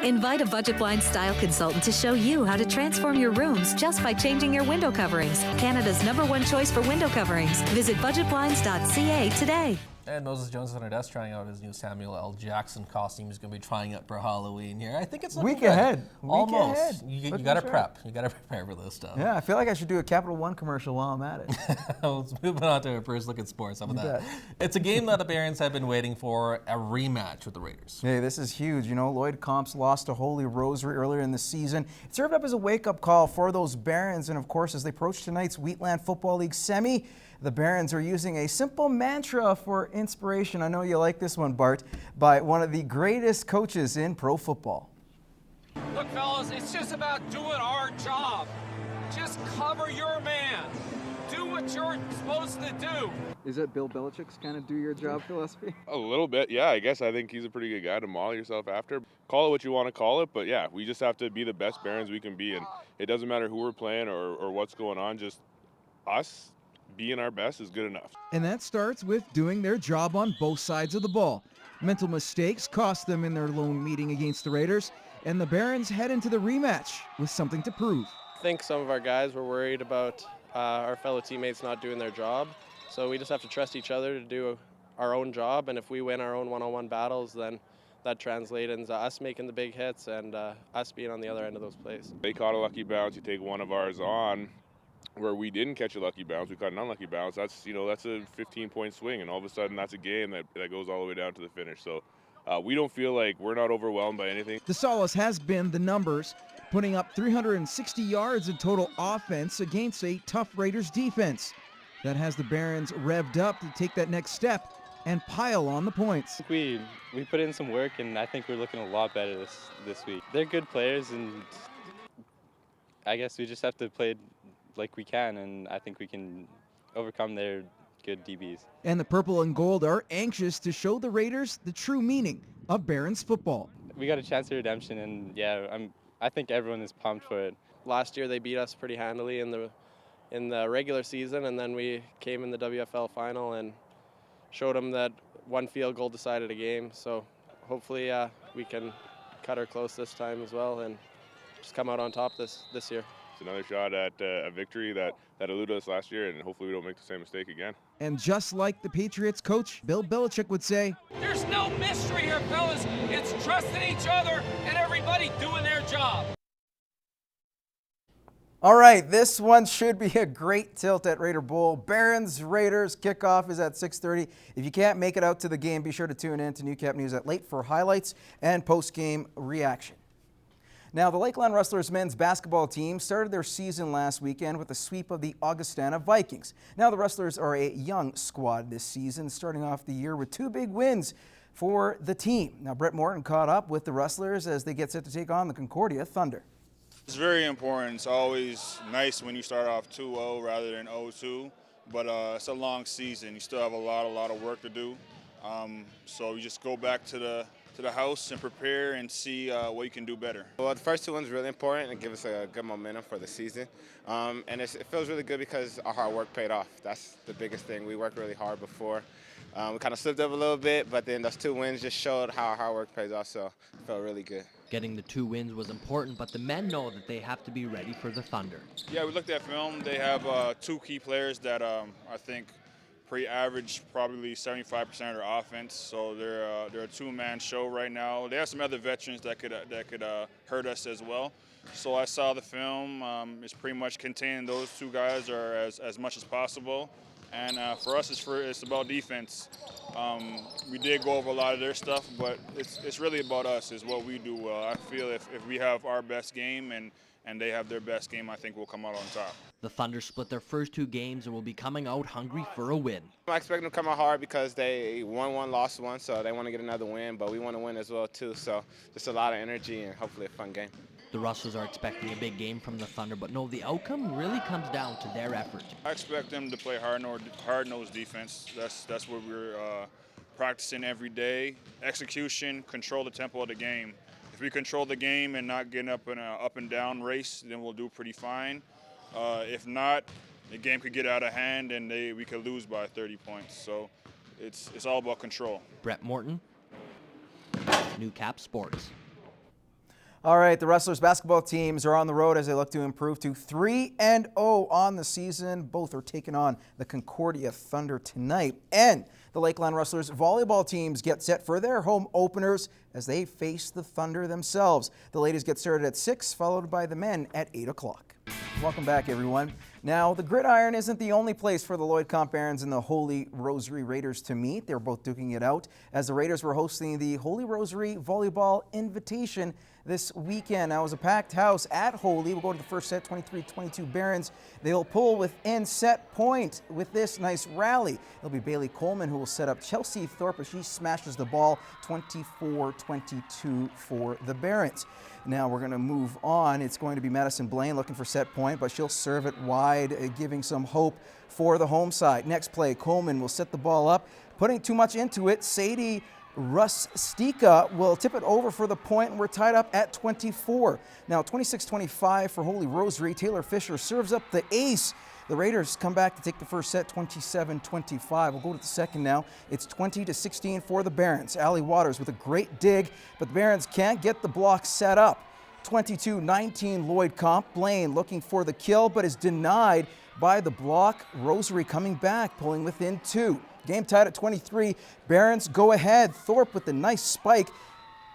Invite a budget blind style consultant to show you how to transform your rooms just by changing your window coverings. Canada's #1 choice for window coverings. Visit budgetblinds.ca today. And Moses Jones is on our desk trying out his new Samuel L. Jackson costume. He's going to be trying out for Halloween here. I think it's looking week good. ahead. Almost. Week You ahead. got to prep. You got to prepare for this stuff. Yeah, I feel like I should do a Capital One commercial while I'm at it. Let's move on to our first look at sports. How about that? It's a game that the Barons have been waiting for, a rematch with the Raiders. Hey, this is huge. You know, Lloyd Comp's lost to Holy Rosary earlier in the season. It served up as a wake-up call for those Barons, and of course, as they approach tonight's Wheatland Football League semi, the Barons are using a simple mantra for inspiration. I know you like this one, Bart, by one of the greatest coaches in pro football. Look, fellas, it's just about doing our job. Just cover your man. Do what you're supposed to do. Is that Bill Belichick's kind of do your job philosophy? A little bit, yeah. I guess I think he's a pretty good guy to model yourself after. Call it what you want to call it, but yeah, we just have to be the best Barons we can be, and it doesn't matter who we're playing or what's going on, just us being our best is good enough. And that starts with doing their job on both sides of the ball. Mental mistakes cost them in their lone meeting against the Raiders, and the Barons head into the rematch with something to prove. I think some of our guys were worried about our fellow teammates not doing their job, so we just have to trust each other to do our own job, and if we win our own one-on-one battles, then that translates into us making the big hits and us being on the other end of those plays. They caught a lucky bounce, you take one of ours on, where we didn't catch a lucky bounce, we caught an unlucky bounce. That's a 15-point swing, and all of a sudden that's a game that goes all the way down to the finish. So we don't feel like we're not overwhelmed by anything. The solace has been the numbers, putting up 360 yards in total offense against a tough Raiders defense. That has the Barons revved up to take that next step and pile on the points. We put in some work, and I think we're looking a lot better this week. They're good players, and I guess we just have to play like we can, and I think we can overcome their good DBs. And the purple and gold are anxious to show the Raiders the true meaning of Barons football. We got a chance at redemption, and yeah, I think everyone is pumped for it. Last year they beat us pretty handily in the regular season, and then we came in the WFL final and showed them that one field goal decided a game. So hopefully we can cut her close this time as well and just come out on top this year. It's another shot at a victory that eluded us last year, and hopefully we don't make the same mistake again. And just like the Patriots coach, Bill Belichick would say, There's no mystery here, fellas. It's trusting each other and everybody doing their job. All right, this one should be a great tilt at Raider Bowl. Barons Raiders kickoff is at 6:30. If you can't make it out to the game, be sure to tune in to Newcap News at late for highlights and post-game reaction. Now, the Lakeland Rustlers Men's Basketball team started their season last weekend with a sweep of the Augustana Vikings. Now, the Rustlers are a young squad this season, starting off the year with 2 big wins for the team. Now, Brett Morton caught up with the Rustlers as they get set to take on the Concordia Thunder. It's very important. It's always nice when you start off 2-0 rather than 0-2, but it's a long season. You still have a lot of work to do. So you just go back to the house and prepare and see what you can do better. Well, the first 2 ones really important and give us a good momentum for the season. And it feels really good because our hard work paid off. That's the biggest thing. We worked really hard before. We kind of slipped up a little bit, but then those 2 wins just showed how our hard work pays off, so it felt really good. Getting the 2 wins was important, but the men know that they have to be ready for the Thunder. Yeah, we looked at film. They have 2 key players that I think average probably 75% of their offense. So they're a 2-man show right now. They have some other veterans that could hurt us as well. So I saw the film. It's pretty much containing those 2 guys or as much as possible. And for us, it's about defense. We did go over a lot of their stuff, but it's really about us, is what we do well. I feel if we have our best game and they have their best game, I think we'll come out on top. The Thunder split their first 2 games and will be coming out hungry for a win. I expect them to come out hard because they won 1, lost 1, so they want to get another win, but we want to win as well too. So just a lot of energy and hopefully a fun game. The Rustlers are expecting a big game from the Thunder, but no, the outcome really comes down to their effort. I expect them to play hard-nosed defense. That's what we're practicing every day. Execution, control the tempo of the game. If we control the game and not getting up in an up-and-down race, then we'll do pretty fine. If not, the game could get out of hand and we could lose by 30 points. So it's all about control. Brett Morton, Newcap Sports. All right, the Rustlers basketball teams are on the road as they look to improve to 3-0 on the season. Both are taking on the Concordia Thunder tonight. And the Lakeland Rustlers volleyball teams get set for their home openers as they face the Thunder themselves. The ladies get started at 6, followed by the men at 8 o'clock. Welcome back, everyone. Now, the gridiron isn't the only place for the Lloyd Comp Barons and the Holy Rosary Raiders to meet. They're both duking it out as the Raiders were hosting the Holy Rosary Volleyball Invitation this weekend. Now, it was a packed house at Holy. We'll go to the first set, 23-22 Barons. They'll pull within set point with this nice rally. It'll be Bailey Coleman who will set up Chelsea Thorpe as she smashes the ball, 24-22 for the Barons. Now we're going to move on. It's going to be Madison Blaine looking for set point, but she'll serve it wide, giving some hope for the home side. Next play, Coleman will set the ball up, putting too much into it. Sadie Rustica will tip it over for the point, and we're tied up at 24. Now 26-25 for Holy Rosary. Taylor Fisher serves up the ace. The Raiders come back to take the first set, 27-25. We'll go to the second now. It's 20-16 for the Barons. Allie Waters with a great dig, but the Barons can't get the block set up. 22-19 Lloyd Comp. Blaine looking for the kill, but is denied by the block. Rosary coming back, pulling within 2. Game tied at 23. Barons go ahead. Thorpe with the nice spike.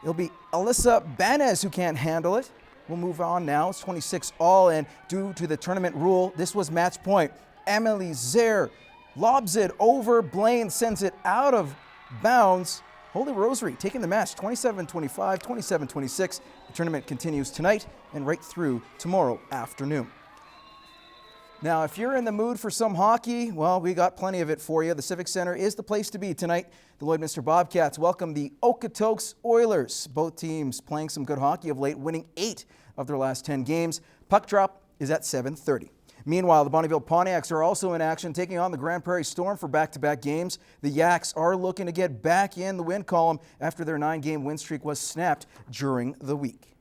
It'll be Alyssa Banez who can't handle it. We'll move on now. It's 26 all, and due to the tournament rule, this was match point. Emily Zare lobs it over. Blaine sends it out of bounds. Holy Rosary taking the match, 27-25, 27-26. The tournament continues tonight and right through tomorrow afternoon. Now, if you're in the mood for some hockey, well, we got plenty of it for you. The Civic Center is the place to be tonight. The Lloydminster Bobcats welcome the Okotoks Oilers. Both teams playing some good hockey of late, winning 8 of their last 10 games. Puck drop is at 7:30. Meanwhile, the Bonnyville Pontiacs are also in action, taking on the Grand Prairie Storm for back-to-back games. The Yaks are looking to get back in the win column after their 9-game win streak was snapped during the week.